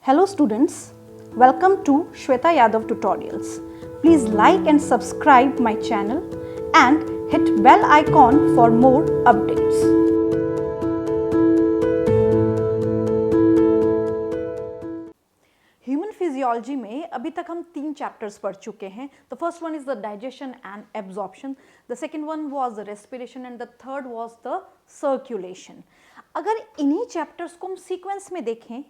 Hello students, welcome to Shweta Yadav Tutorials. Please like and subscribe my channel and hit bell icon for more updates. Human physiology में अभी तक हम 3 chapters पढ़ चुके हैं. The first one is the digestion and absorption. The second one was the respiration and the third was the circulation. अगर इन्हीं chapters को हम सीक्वेंस में देखें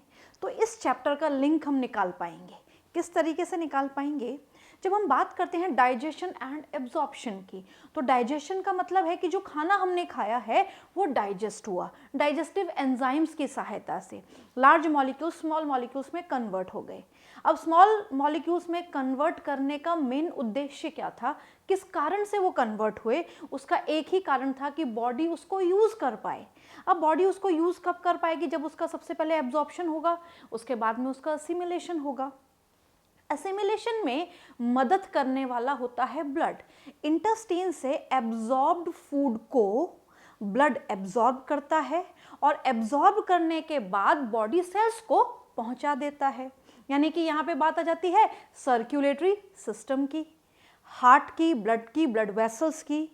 तो इस चैप्टर का लिंक हम निकाल पाएंगे. किस तरीके से निकाल पाएंगे? जब हम बात करते हैं डाइजेशन एंड एब्जॉर्प्शन की, तो डाइजेशन का मतलब है कि जो खाना हमने खाया है वो डाइजेस्ट हुआ डाइजेस्टिव एंजाइम्स की सहायता से. लार्ज मॉलिक्यूल्स स्मॉल मॉलिक्यूल्स में कन्वर्ट हो गए. अब स्मॉल मॉलिक्यूल्स में कन्वर्ट करने का मेन उद्देश्य क्या था, किस कारण से वो कन्वर्ट हुए? उसका एक ही कारण था कि बॉडी उसको यूज कर पाए. अब बॉडी उसको यूज कब कर पाएगी? जब उसका सबसे पहले एब्जॉर्प्शन होगा, उसके बाद में उसका असिमिलेशन होगा. असिमिलेशन में मदद करने वाला होता है ब्लड. इंटेस्टाइन से एब्जॉर्ब्ड फूड को ब्लड एब्जॉर्ब करता है और एब्जॉर्ब करने के बाद बॉडी सेल्स को पहुंचा देता है. यानी कि यहाँ पे बात आ जाती है सर्कुलेटरी सिस्टम की, हार्ट की, ब्लड वेसल्स की.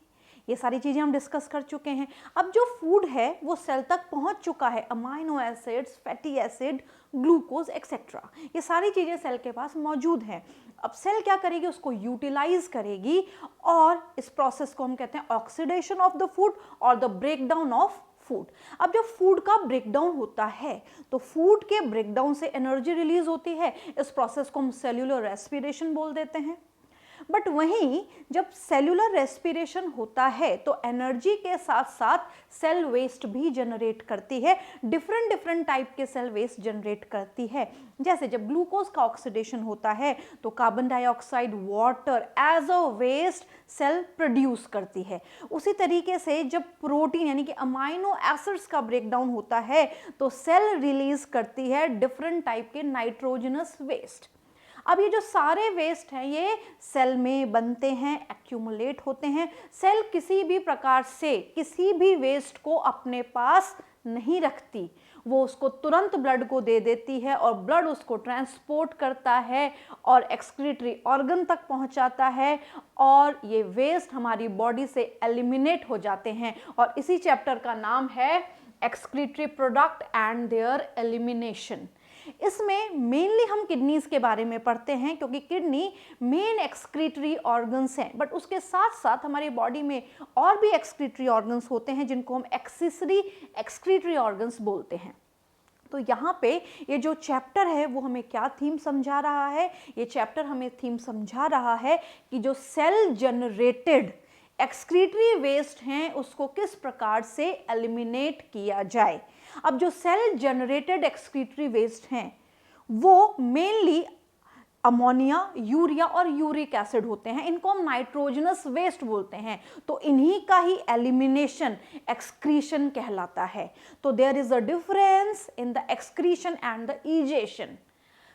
ये सारी चीज़ें हम डिस्कस कर चुके हैं. अब जो फूड है वो सेल तक पहुंच चुका है. Amino acids, fatty acid, glucose etcetera, ये सारी चीज़ें सेल के पास मौजूद हैं. अब सेल क्या करेगी? उसको यूटिलाइज करेगी और इस प्रोसेस को हम कहते हैं ऑक्सीडेशन ऑफ द फूड और द ब्रेकडाउन ऑफ फूड. अब जब फूड का ब्रेकडाउन होता है तो फूड के ब्रेकडाउन से एनर्जी रिलीज होती है. इस प्रोसेस को हम सेल्यूलर रेस्पिरेशन बोल देते हैं. बट वहीं जब सेल्यूलर रेस्पिरेशन होता है तो एनर्जी के साथ साथ सेल वेस्ट भी जनरेट करती है. डिफरेंट टाइप के सेल वेस्ट जनरेट करती है. जैसे जब ग्लूकोज का ऑक्सीडेशन होता है तो carbon dioxide, water as a waste cell produce करती है. उसी तरीके से जब प्रोटीन यानी कि अमाइनो एसिड्स का ब्रेकडाउन होता है तो सेल रिलीज करती है डिफरेंट टाइप के नाइट्रोजनस वेस्ट. अब ये जो सारे वेस्ट हैं ये सेल में बनते हैं, एक्यूमुलेट होते हैं. सेल किसी भी प्रकार से किसी भी वेस्ट को अपने पास नहीं रखती. वो उसको तुरंत ब्लड को दे देती है और ब्लड उसको ट्रांसपोर्ट करता है और एक्सक्रीटरी ऑर्गन तक पहुंचाता है और ये वेस्ट हमारी बॉडी से एलिमिनेट हो जाते हैं. और इसी चैप्टर का नाम है excretory product and there elimination. इसमें मेनली हम किडनीज के बारे में पढ़ते हैं क्योंकि किडनी मेन एक्सक्रीटरी ऑर्गन्स हैं. बट उसके साथ साथ हमारी बॉडी में और भी एक्सक्रीटरी ऑर्गन्स होते हैं जिनको हम एक्सेसरी एक्सक्रीटरी ऑर्गन्स बोलते हैं. तो यहाँ पे ये जो चैप्टर है वो हमें क्या थीम समझा रहा है? ये चैप्टर हमें थीम समझा रहा है कि जो सेल जनरेटेड एक्सक्रीटरी वेस्ट हैं उसको किस प्रकार से एलिमिनेट किया जाए. अब जो सेल जनरेटेड एक्सक्रीटरी वेस्ट हैं वो मेनली अमोनिया, यूरिया और यूरिक एसिड होते हैं. इनको हम नाइट्रोजनस वेस्ट बोलते हैं. तो इन्हीं का ही एलिमिनेशन एक्सक्रीशन कहलाता है. तो there is a difference in the excretion and the egestion.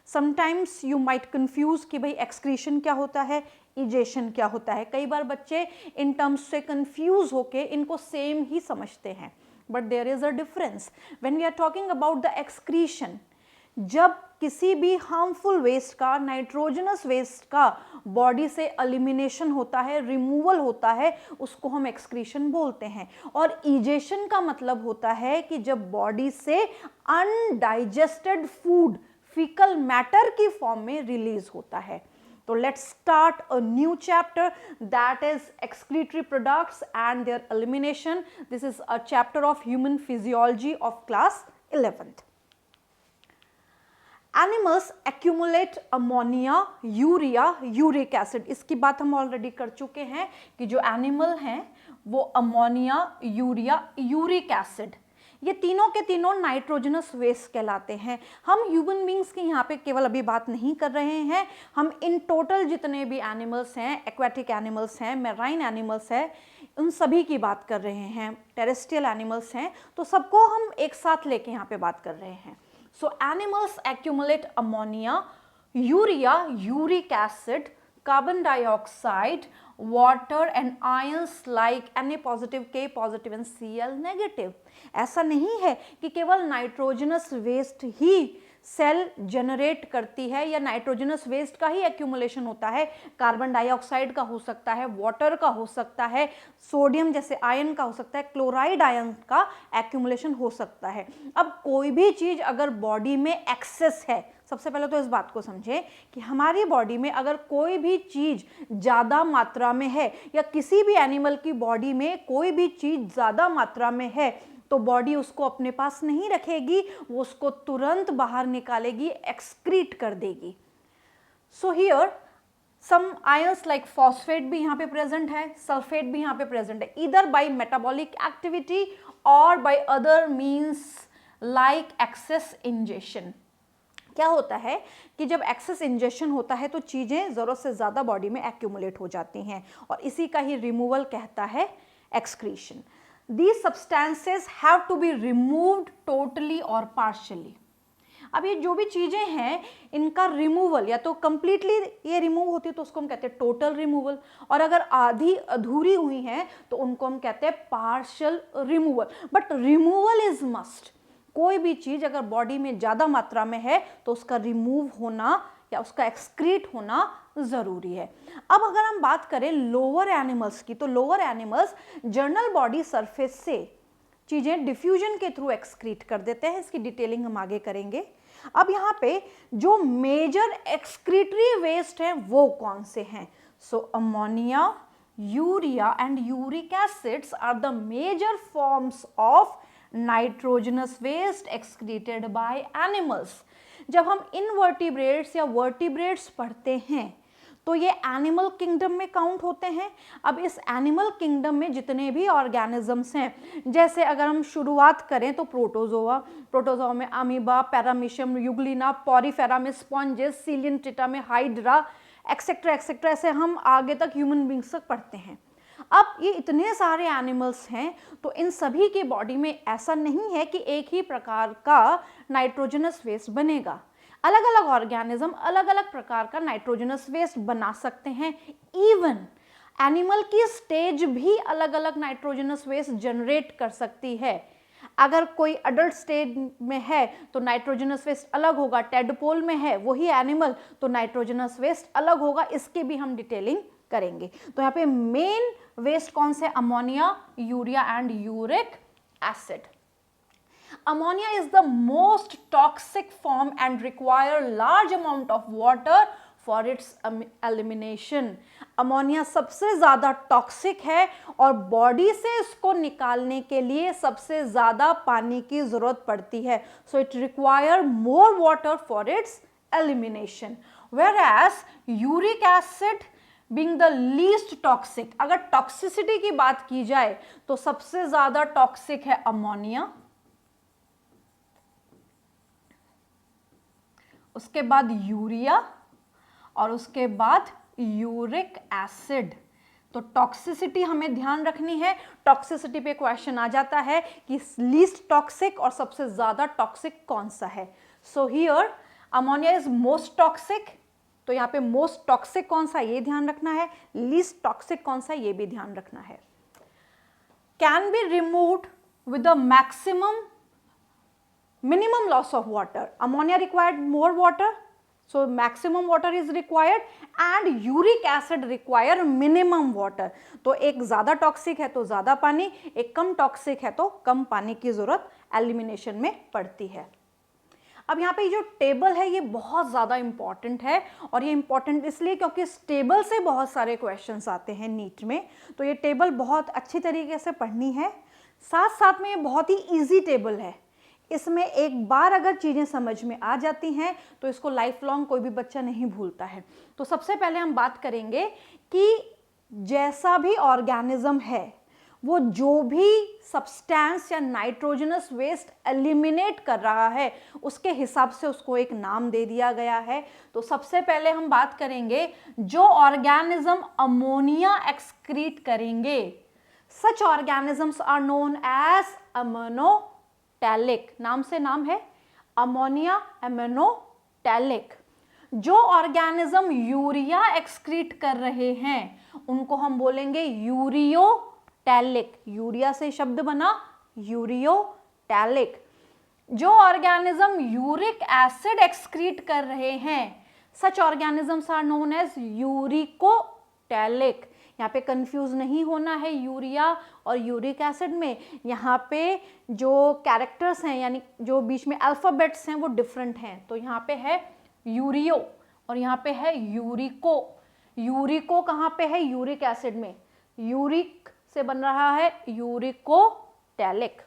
Sometimes you might confuse कि भाई एक्सक्रीशन क्या होता है, इजेशन क्या होता है. कई बार बच्चे इन टर्म्स से कंफ्यूज होके इनको सेम ही समझते हैं. But there is a difference when we are talking about the excretion. जब किसी भी हार्मफुल वेस्ट का, नाइट्रोजनस वेस्ट का बॉडी से एलिमिनेशन होता है, रिमूवल होता है, उसको हम एक्सक्रीशन बोलते हैं. और इजेशन का मतलब होता है कि जब बॉडी से अनडाइजेस्टेड फूड फीकल मैटर की फॉर्म में रिलीज होता है. तो let's start a new chapter that is excretory products and their elimination. This is a chapter of human physiology of class 11th. Animals accumulate ammonia, urea, uric acid. इसकी बात हम already कर चुके हैं कि जो एनिमल हैं वो अमोनिया, यूरिया, यूरिक एसिड, ये तीनों के तीनों नाइट्रोजनस वेस्ट कहलाते हैं. हम ह्यूमन बींग्स की यहाँ पे केवल अभी बात नहीं कर रहे हैं. हम इन टोटल जितने भी एनिमल्स हैं, एक्वेटिक एनिमल्स हैं, मैराइन एनिमल्स हैं, उन सभी की बात कर रहे हैं. टेरेस्ट्रियल एनिमल्स हैं, तो सबको हम एक साथ लेके यहाँ पे बात कर रहे हैं. सो animals accumulate ammonia, urea, uric acid, carbon dioxide, water and ions like Na positive, K positive and Cl negative. ऐसा नहीं है कि केवल नाइट्रोजनस वेस्ट ही सेल जनरेट करती है या नाइट्रोजनस वेस्ट का ही एक्यूमुलेशन होता है। कार्बन डाइऑक्साइड का हो सकता है, वाटर का हो सकता है, सोडियम जैसे आयन का हो सकता है, क्लोराइड आयन का एक्यूमुलेशन हो सकता है। अब कोई भी चीज अगर बॉडी में एक्सेस है, सबसे पहले तो इस बात को समझें कि हमारी बॉडी में अगर कोई भी चीज ज्यादा मात्रा में है या किसी भी एनिमल की बॉडी में कोई भी चीज ज्यादा मात्रा में है तो बॉडी उसको अपने पास नहीं रखेगी, वो उसको तुरंत बाहर निकालेगी, एक्सक्रीट कर देगी। So here some ions like phosphate भी यहाँ पे प्रेजेंट है, सल्फेट भी यहाँ पे प्रेजेंट है, ईदर बाय मेटाबॉलिक एक्टिविटी और by other means like excess ingestion. क्या होता है कि जब एक्सेस इंजेशन होता है तो चीजें जरूरत से ज्यादा बॉडी में एक्यूमुलेट हो जाती हैं और इसी का ही रिमूवल कहता है excretion. These substances have to be removed totally or partially। अब ये जो भी चीजें हैं इनका रिमूवल या तो कंप्लीटली ये रिमूव होती है तो उसको हम कहते हैं टोटल रिमूवल, और अगर आधी अधूरी हुई हैं तो उनको हम कहते हैं partial removal. But removal is must. कोई भी चीज अगर बॉडी में ज्यादा मात्रा में है तो उसका रिमूव होना या उसका एक्सक्रीट होना जरूरी है। अब अगर हम बात करें लोअर एनिमल्स की, तो lower animals journal body surface से चीजें डिफ्यूजन के थ्रू एक्सक्रीट कर देते हैं। इसकी डिटेलिंग हम आगे करेंगे। अब यहाँ पे जो मेजर एक्सक्रीटरी वेस्ट हैं वो कौन से हैं? So ammonia, urea and uric acids are the major forms of nitrogenous waste excreted by animals. जब हम इनवर्टिब्रेट्स या वर्टिब्रेट्स पढ़ते हैं तो ये एनिमल किंगडम में काउंट होते हैं। अब इस एनिमल किंगडम में जितने भी ऑर्गेनिजम्स हैं, जैसे अगर हम शुरुआत करें तो प्रोटोजोआ, प्रोटोजोआ में अमीबा, पैरामीशियम, युग्लिना, पॉरीफेरा में स्पॉन्जेस, सीलियनट्रिटा में हाइड्रा, एक्सेट्रा एक्सेट्रा, ऐसे हम आगे तक ह्यूमन बींग्स तक पढ़ते हैं। अब ये इतने सारे एनिमल्स हैं तो इन सभी की बॉडी में ऐसा नहीं है कि एक ही प्रकार का नाइट्रोजनस वेस्ट बनेगा। अलग अलग ऑर्गेनिज्म अलग अलग प्रकार का नाइट्रोजनस वेस्ट बना सकते हैं। इवन एनिमल की स्टेज भी अलग अलग नाइट्रोजनस वेस्ट जनरेट कर सकती है। अगर कोई अडल्ट स्टेज में है तो नाइट्रोजनस वेस्ट अलग होगा, टेडपोल में है वही एनिमल तो नाइट्रोजनस वेस्ट अलग होगा। इसकी भी हम डिटेलिंग करेंगे। तो यहाँ पे मेन वेस्ट कौन से? Ammonia, urea and uric acid. Ammonia is the most toxic form and require large amount of water for its elimination। Ammonia सबसे ज़्यादा टॉक्सिक है और बॉडी से इसको निकालने के लिए सबसे ज़्यादा पानी की ज़रूरत पड़ती है। So it require more water for its elimination. Whereas uric acid being the least toxic, अगर टॉक्सिसिटी की बात की जाए तो सबसे ज़्यादा टॉक्सिक है अमोनिया, उसके बाद यूरिया और उसके बाद यूरिक एसिड। तो टॉक्सिसिटी हमें ध्यान रखनी है। टॉक्सिसिटी पे क्वेश्चन आ जाता है कि लीस्ट टॉक्सिक और सबसे ज्यादा टॉक्सिक कौन सा है। So here ammonia is most toxic, तो यहाँ पे मोस्ट टॉक्सिक कौन सा ये ध्यान रखना है, लीस्ट टॉक्सिक कौन सा ये भी ध्यान रखना है। Can be removed with the maximum minimum loss of water। ammonia required more water, so maximum water is required and uric acid require minimum water। तो एक ज़्यादा टॉक्सिक है तो ज़्यादा पानी, एक कम टॉक्सिक है तो कम पानी की ज़रूरत एलिमिनेशन में पड़ती है। अब यहाँ पे जो टेबल है ये बहुत ज़्यादा इंपॉर्टेंट है और ये इंपॉर्टेंट इसलिए क्योंकि इस टेबल से बहुत सारे क्वेश्चंस आते हैं नीट में, तो ये टेबल बहुत अच्छी तरीके से पढ़नी है। साथ साथ में ये बहुत ही ईजी टेबल है। इसमें एक बार अगर चीज़ें समझ में आ जाती हैं तो इसको लाइफ लॉन्ग कोई भी बच्चा नहीं भूलता है। तो सबसे पहले हम बात करेंगे कि जैसा भी ऑर्गेनिज्म है वो जो भी सब्सटेंस या नाइट्रोजनस वेस्ट एलिमिनेट कर रहा है उसके हिसाब से उसको एक नाम दे दिया गया है। तो सबसे पहले हम बात करेंगे जो ऑर्गेनिज्म अमोनिया एक्सक्रीट करेंगे, such organisms are known as ammonotelic. नाम से नाम है अमोनिया अमोनोटैलिक। जो ऑर्गेनिज्म यूरिया एक्सक्रीट कर रहे हैं उनको हम बोलेंगे यूरियोटैलिक। यूरिया से शब्द बना यूरियोटैलिक। जो ऑर्गेनिज्म यूरिक एसिड एक्सक्रीट कर रहे हैं, such organisms are known as uricotelic. यहाँ पे कंफ्यूज नहीं होना है यूरिया और यूरिक एसिड में, यहाँ पे जो कैरेक्टर्स हैं यानी जो बीच में अल्फाबेट्स हैं वो डिफरेंट हैं। तो यहाँ पे है यूरियो और यहाँ पे है यूरिको। यूरिको कहाँ पे है? यूरिक एसिड में, यूरिक से बन रहा है यूरिकोटैलिक।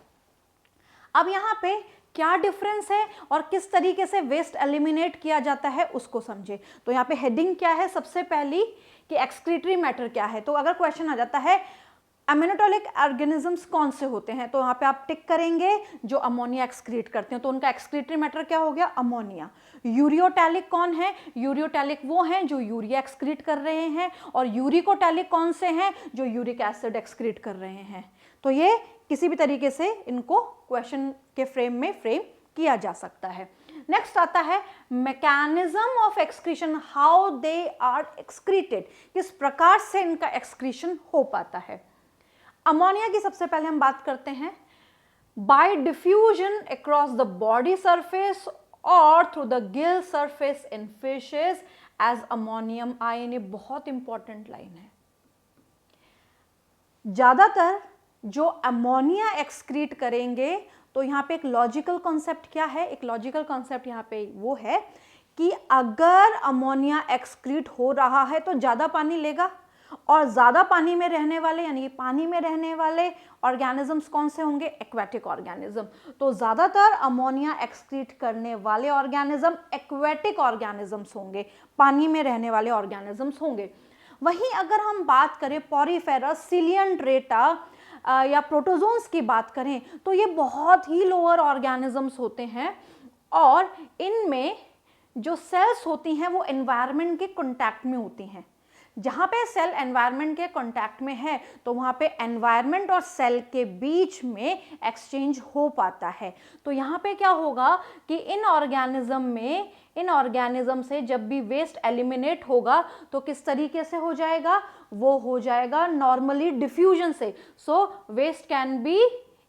अब यहाँ पे क्या डिफरेंस है और किस तरीके से वेस्ट एलिमिनेट किया जाता है उसको समझे। तो यहाँ पे हेडिंग क्या है सबसे पहली कि एक्सक्रीटरी मैटर क्या है। तो अगर क्वेश्चन आ जाता है एमिनोटॉलिक ऑर्गेनिजम्स कौन से होते हैं, तो यहाँ पे आप टिक करेंगे जो अमोनिया एक्सक्रीट करते हैं, तो उनका एक्सक्रीटरी मैटर क्या हो गया? अमोनिया। यूरियोटैलिक कौन है? यूरियोटैलिक वो हैं जो यूरिया एक्सक्रीट कर रहे हैं, और यूरिकोटैलिक कौन से हैं? जो यूरिक एसिड एक्सक्रीट कर रहे हैं। तो ये किसी भी तरीके से इनको क्वेश्चन के फ्रेम में फ्रेम किया जा सकता है। नेक्स्ट आता है mechanism of excretion, how they are excreted, किस प्रकार से इनका एक्सक्रीशन हो पाता है। अमोनिया की सबसे पहले हम बात करते हैं by diffusion across the body surface और through the gill surface in fishes as ammonium ion. ये बहुत इंपॉर्टेंट लाइन है। ज्यादातर जो अमोनिया एक्सक्रीट करेंगे, तो यहाँ पे एक लॉजिकल कॉन्सेप्ट क्या है? एक लॉजिकल कॉन्सेप्ट यहाँ पे वो है कि अगर अमोनिया एक्सक्रीट हो रहा है तो ज़्यादा पानी लेगा, और ज़्यादा पानी में रहने वाले यानी पानी में रहने वाले ऑर्गेनिजम्स कौन से होंगे? Aquatic organism. तो ज़्यादातर अमोनिया एक्सक्रीट करने वाले ऑर्गेनिज्म एक्वेटिक ऑर्गेनिजम्स होंगे, पानी में रहने वाले ऑर्गेनिजम्स होंगे। वहीं अगर हम बात करें पॉरीफेरस, सिलियंट्रेटा या प्रोटोजोन्स की बात करें, तो ये बहुत ही लोअर ऑर्गेनिजम्स होते हैं, और इनमें जो सेल्स होती हैं वो एनवायरनमेंट के कांटेक्ट में होती हैं। जहाँ पे सेल एनवायरनमेंट के कांटेक्ट में है तो वहाँ पे एनवायरनमेंट और सेल के बीच में एक्सचेंज हो पाता है। तो यहाँ पे क्या होगा कि इन ऑर्गेनिज्म से जब भी वेस्ट एलिमिनेट होगा तो किस तरीके से हो जाएगा? वो हो जाएगा नॉर्मली डिफ्यूजन से। So waste can be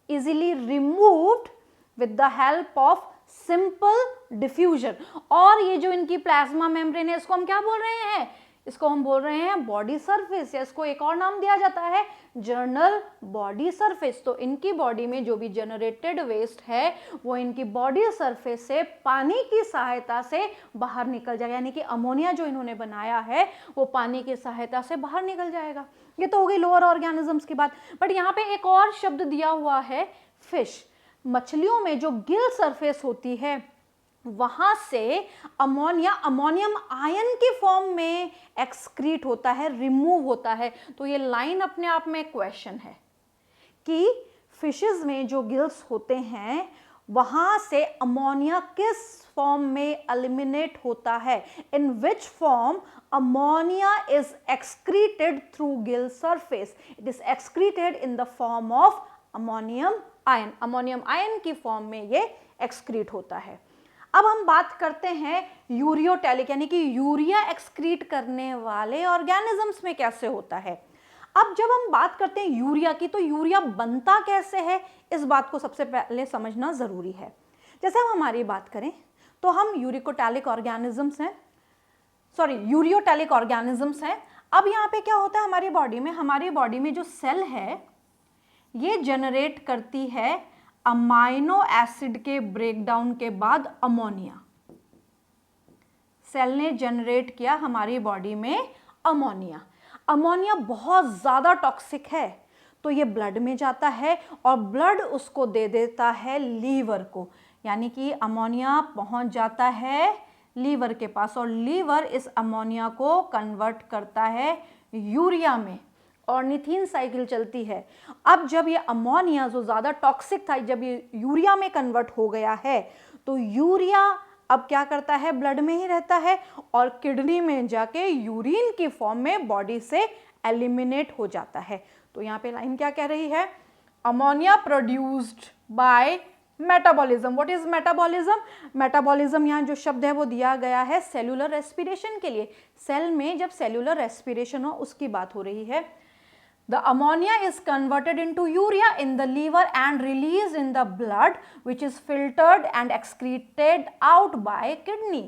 easily removed with the help of simple diffusion. और ये जो इनकी प्लाज्मा मेम्ब्रेन है, इसको हम क्या बोल रहे हैं? इसको हम बोल रहे हैं बॉडी सरफेस, या इसको एक और नाम दिया जाता है जर्नल बॉडी सरफेस। तो इनकी बॉडी में जो भी जनरेटेड वेस्ट है वो इनकी बॉडी सरफेस से पानी की सहायता से बाहर निकल जाएगा, यानी कि अमोनिया जो इन्होंने बनाया है वो पानी की सहायता से बाहर निकल जाएगा। ये तो हो गई लोअर ऑर्गेनिजम्स की बात। बट यहाँ पे एक और शब्द दिया हुआ है फिश। मछलियों में जो गिल सरफेस होती है वहां से अमोनिया अमोनियम आयन के फॉर्म में एक्सक्रीट होता है, रिमूव होता है। तो ये लाइन अपने आप में क्वेश्चन है कि फिशेस में जो गिल्स होते हैं वहां से अमोनिया किस फॉर्म में एलिमिनेट होता है, in which form ammonia is excreted through gill surface. It is excreted in the form of ammonium ion. Ammonium ion की फॉर्म में ये एक्सक्रीट होता है। अब हम बात करते हैं यूरियोटैलिक, यानी कि यूरिया एक्सक्रीट करने वाले ऑर्गेनिजम्स में कैसे होता है। अब जब हम बात करते हैं यूरिया की, तो यूरिया बनता कैसे है, इस बात को सबसे पहले समझना जरूरी है। जैसे हम हमारी बात करें तो हम यूरियोटैलिक ऑर्गेनिजम्स हैं। अब यहाँ पे क्या होता है हमारी बॉडी में जो सेल है ये जनरेट करती है अमाइनो एसिड के ब्रेकडाउन के बाद अमोनिया। सेल ने जनरेट किया हमारी बॉडी में अमोनिया। अमोनिया बहुत ज़्यादा टॉक्सिक है, तो ये ब्लड में जाता है और ब्लड उसको दे देता है लीवर को, यानी कि अमोनिया पहुंच जाता है लीवर के पास, और लीवर इस अमोनिया को कन्वर्ट करता है यूरिया में, ऑर्निथीन साइकिल चलती है। अब जब ये अमोनिया जो ज़्यादा टॉक्सिक था, जब ये यूरिया में कन्वर्ट हो गया है, तो यूरिया अब क्या करता है? ब्लड में ही रहता है और किडनी में जाके यूरिन की फॉर्म में बॉडी से एलिमिनेट हो जाता है। तो यहाँ पे लाइन क्या कह रही है? Ammonia produced by metabolism. What is metabolism? Metabolism यहाँ जो शब्द है वो दिया गया है सेलुलर रेस्पिरेशन के लिए। सेल में जब सेलुलर रेस्पिरेशन हो उसकी बात हो रही है। The ammonia is converted into urea in the liver and released in the blood, which is filtered and excreted out by kidney.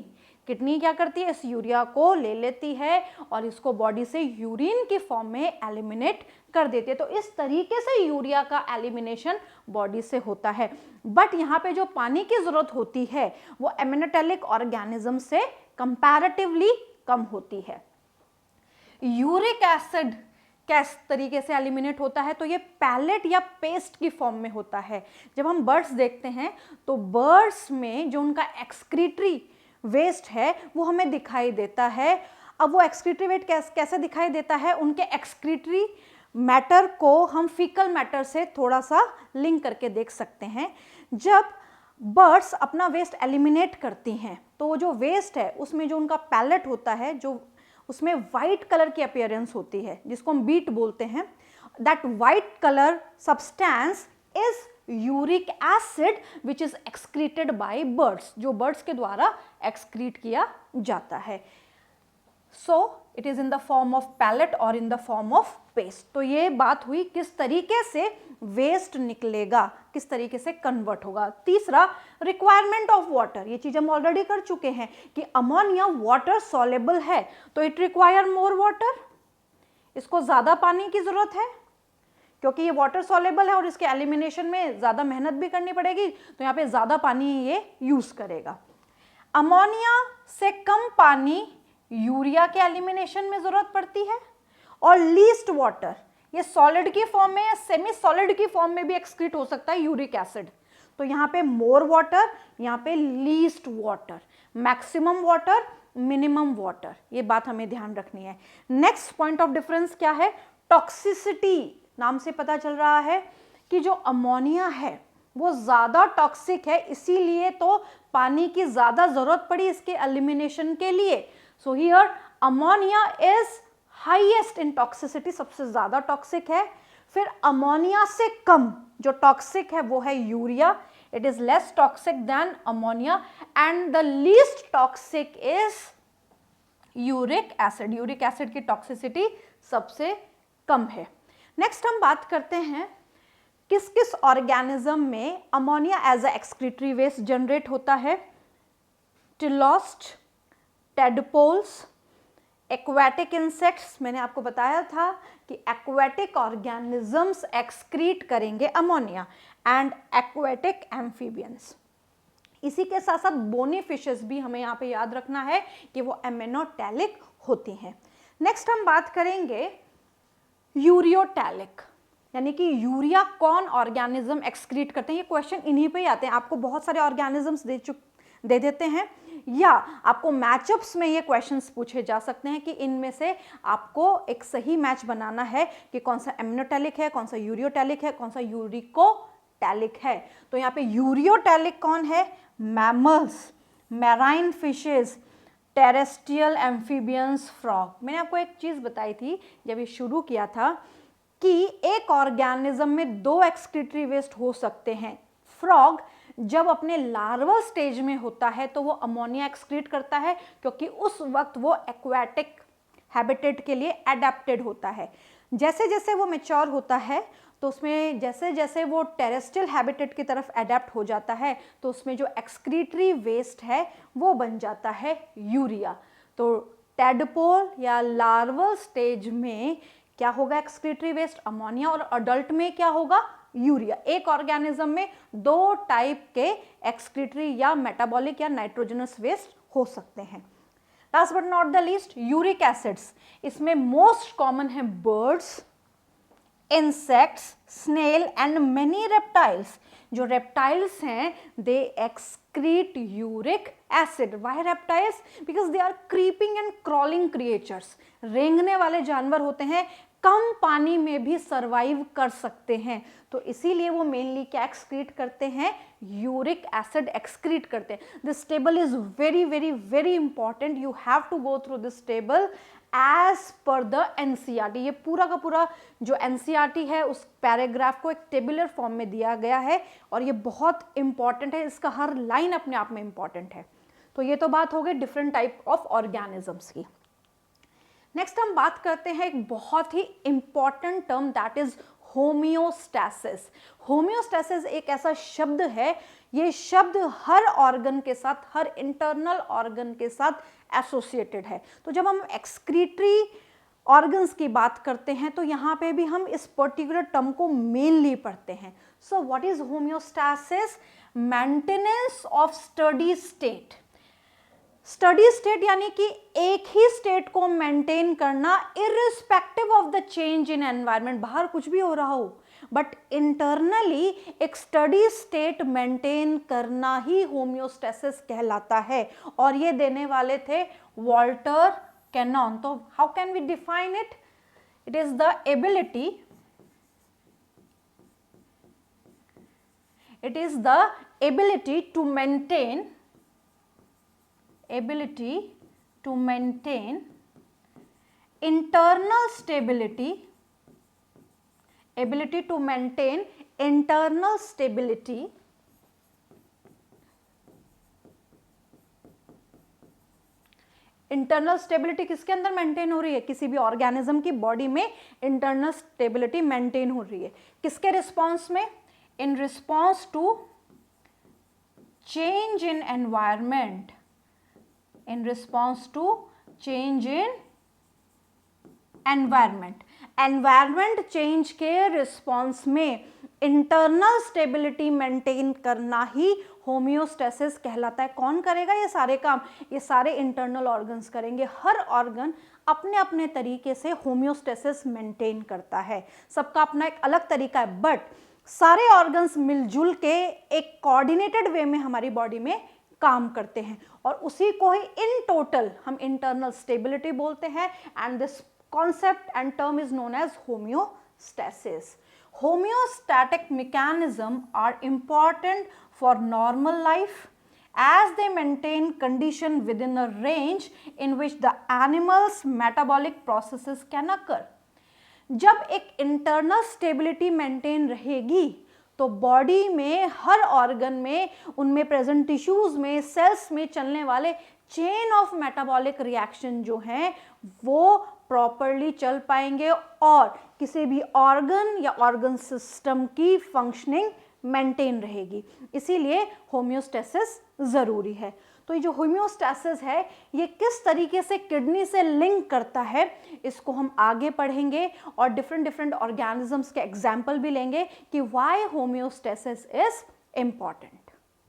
Kidney क्या करती है, इस यूरिया को ले लेती है और इसको बॉडी से यूरिन की फॉर्म में एलिमिनेट कर देती है। तो इस तरीके से यूरिया का एलिमिनेशन बॉडी से होता है। बट यहाँ पे जो पानी की जरूरत होती है वो एमिनोटेलिक ऑर्गेनिज्म से कंपैरेटिवली कम होती है। यूरिक एसिड किस तरीके से एलिमिनेट होता है, तो ये पैलेट या पेस्ट की फॉर्म में होता है। जब हम बर्ड्स देखते हैं तो बर्ड्स में जो उनका एक्सक्रीटरी वेस्ट है वो हमें दिखाई देता है। अब वो एक्सक्रीटरी वेस्ट कैसे दिखाई देता है, उनके एक्सक्रीटरी मैटर को हम फीकल मैटर से थोड़ा सा लिंक करके देख सकते हैं। जब बर्ड्स अपना वेस्ट एलिमिनेट करती हैं तो वो जो वेस्ट है उसमें जो उनका पैलेट होता है, जो उसमें वाइट कलर की अपीयरेंस होती है जिसको हम बीट बोलते हैं, that white colour substance is uric acid which is excreted by birds, जो बर्ड्स के द्वारा एक्सक्रीट किया जाता है। So it is in the form of pellet और in the form of paste. तो ये बात हुई किस तरीके से वेस्ट निकलेगा, किस तरीके से कन्वर्ट होगा। तीसरा, रिक्वायरमेंट ऑफ वाटर, ये चीज हम ऑलरेडी कर चुके हैं कि अमोनिया वाटर सॉल्युबल है तो इट रिक्वायर मोर वाटर, इसको ज्यादा पानी की जरूरत है क्योंकि ये वाटर सॉल्युबल है और इसके एलिमिनेशन में ज्यादा मेहनत भी करनी पड़ेगी, तो यहाँ पे ज्यादा पानी ये यूज करेगा। अमोनिया से कम पानी यूरिया के एलिमिनेशन में जरूरत पड़ती है और लीस्ट वाटर, ये सॉलिड की फॉर्म में या सेमी सॉलिड की फॉर्म में भी एक्सक्रीट हो सकता है यूरिक एसिड। तो यहाँ पे मोर वाटर, यहाँ पे least water, maximum water, minimum water, ये बात हमें ध्यान रखनी है। नेक्स्ट पॉइंट ऑफ डिफरेंस क्या है, टॉक्सिसिटी। नाम से पता चल रहा है कि जो अमोनिया है वो ज्यादा टॉक्सिक है, इसीलिए तो पानी की ज्यादा जरूरत पड़ी इसके एलिमिनेशन के लिए। So here ammonia is highest in toxicity, सबसे ज्यादा टॉक्सिक है। फिर अमोनिया से कम जो टॉक्सिक है वो है urea, it is less toxic than ammonia, and the least toxic is uric acid. Uric acid की टॉक्सिसिटी सबसे कम है। नेक्स्ट हम बात करते हैं किस किस ऑर्गेनिज्म में ammonia as a excretory waste generate होता है। टिलोस्ट, टेडपोल्स, एक्वेटिक इंसेक्ट्स, मैंने आपको बताया था कि एक्वेटिक ऑर्गेनिजम्स एक्सक्रीट करेंगे अमोनिया, एंड एक्वेटिक एम्फीबियंस। इसी के साथ साथ बोनी फिशेस भी हमें यहाँ पे याद रखना है कि वो एमिनोटैलिक होती हैं। नेक्स्ट हम बात करेंगे यूरियोटैलिक, यानी कि यूरिया कौन ऑर्गेनिज्म एक्सक्रीट करते हैं। ये क्वेश्चन इन्हीं पे ही आते हैं, आपको बहुत सारे ऑर्गेनिजम्स दे देते हैं या आपको मैचअप्स में ये क्वेश्चंस पूछे जा सकते हैं कि इनमें से आपको एक सही मैच बनाना है कि कौन सा एमिनोटैलिक है, कौन सा यूरियोटैलिक है, कौन सा यूरिकोटैलिक है। तो यहाँ पे यूरियोटैलिक कौन है, mammals, marine fishes, terrestrial amphibians, frog. मैंने आपको एक चीज बताई थी जब ये शुरू किया था कि एक ऑर्गेनिज्म में दो एक्सक्रीटरी वेस्ट हो सकते हैं। फ्रॉग जब अपने लार्वल स्टेज में होता है तो वो अमोनिया एक्सक्रीट करता है क्योंकि उस वक्त वो एक्वेटिक हैबिटेट के लिए एडेप्टेड होता है। जैसे जैसे वो मैच्योर होता है तो उसमें जैसे जैसे वो टेरेस्ट्रियल हैबिटेट की तरफ एडेप्ट हो जाता है तो उसमें जो एक्सक्रीटरी वेस्ट है वो बन जाता है यूरिया। तो टेडपोल या लार्वल स्टेज में क्या होगा, एक्सक्रीटरी वेस्ट अमोनिया, और अडल्ट में क्या होगा, यूरिया। एक ऑर्गेनिज्म में दो टाइप के एक्सक्रीटरी या मेटाबॉलिक या नाइट्रोजनस वेस्ट हो सकते हैं। Last but not the least, uric acids. इसमें मोस्ट कॉमन है birds, insects, snail and many reptiles. जो रेप्टाइल्स हैं they excrete uric acid. Why reptiles? Because they are creeping and crawling creatures. रेंगने वाले जानवर होते हैं, कम पानी में भी सरवाइव कर सकते हैं, तो इसीलिए वो मेनली क्या एक्सक्रीट करते हैं, यूरिक एसिड एक्सक्रीट करते हैं। This table is very very very important, you have to go through this table as per the NCERT. ये पूरा का पूरा जो एनसीईआरटी है उस पैराग्राफ को एक टेबुलर फॉर्म में दिया गया है और ये बहुत इंपॉर्टेंट है, इसका हर लाइन अपने आप में इंपॉर्टेंट है। तो ये तो बात हो गई डिफरेंट टाइप ऑफ ऑर्गेनिजम्स की। नेक्स्ट हम बात करते हैं एक बहुत ही important term, that is homeostasis. Homeostasis एक ऐसा शब्द है, ये शब्द हर ऑर्गन के साथ, हर इंटरनल ऑर्गन के साथ एसोसिएटेड है। तो जब हम एक्सक्रीटरी ऑर्गन्स की बात करते हैं तो यहाँ पे भी हम इस पर्टिकुलर टर्म को मेनली पढ़ते हैं। So what is homeostasis? Maintenance of steady state. Steady state यानी कि एक ही स्टेट को मेंटेन करना irrespective of the change in environment, बाहर कुछ भी हो रहा हो, बट इंटरनली एक स्टडी स्टेट मेंटेन करना ही होम्योस्टैसिस कहलाता है। और ये देने वाले थे वॉल्टर कैनन। तो how can we define it? It is the ability, it is the ability to maintain internal stability, ability to maintain internal stability internal stability किसके अंदर मेंटेन हो रही है? किसी भी ऑर्गेनिज्म की बॉडी में इंटरनल स्टेबिलिटी मेंटेन हो रही है। किसके रिस्पॉन्स में? In response to change in environment, in response to change in environment, environment change के रिस्पॉन्स में इंटरनल स्टेबिलिटी मेंटेन करना ही होम्योस्टैसिस कहलाता है। कौन करेगा ये सारे काम? ये सारे इंटरनल ऑर्गन्स करेंगे। हर ऑर्गन अपने अपने तरीके से होम्योस्टैसिस मेंटेन करता है, सबका अपना एक अलग तरीका है, बट सारे ऑर्गन्स मिलजुल के एक कोऑर्डिनेटेड वे में हमारी बॉडी में काम करते हैं, और उसी को ही इन टोटल हम इंटरनल स्टेबिलिटी बोलते हैं। And this concept and term is known as homeostasis. Homeostatic mechanisms are important for normal life as they maintain condition within a range in which the animal's metabolic processes can occur. जब एक internal stability maintain रहेगी तो body में, हर organ में, उनमें present tissues में, sales में चलने वाले चेन ऑफ मेटाबॉलिक रिएक्शन जो हैं वो प्रॉपरली चल पाएंगे और किसी भी ऑर्गन या ऑर्गन सिस्टम की फंक्शनिंग मेंटेन रहेगी। इसीलिए होम्योस्टैसिस ज़रूरी है। तो ये जो होम्योस्टैसिस है ये किस तरीके से किडनी से लिंक करता है, इसको हम आगे पढ़ेंगे और डिफरेंट ऑर्गेनिजम्स के एग्जाम्पल भी लेंगे कि व्हाई होम्योस्टैसिस इज इम्पॉर्टेंट।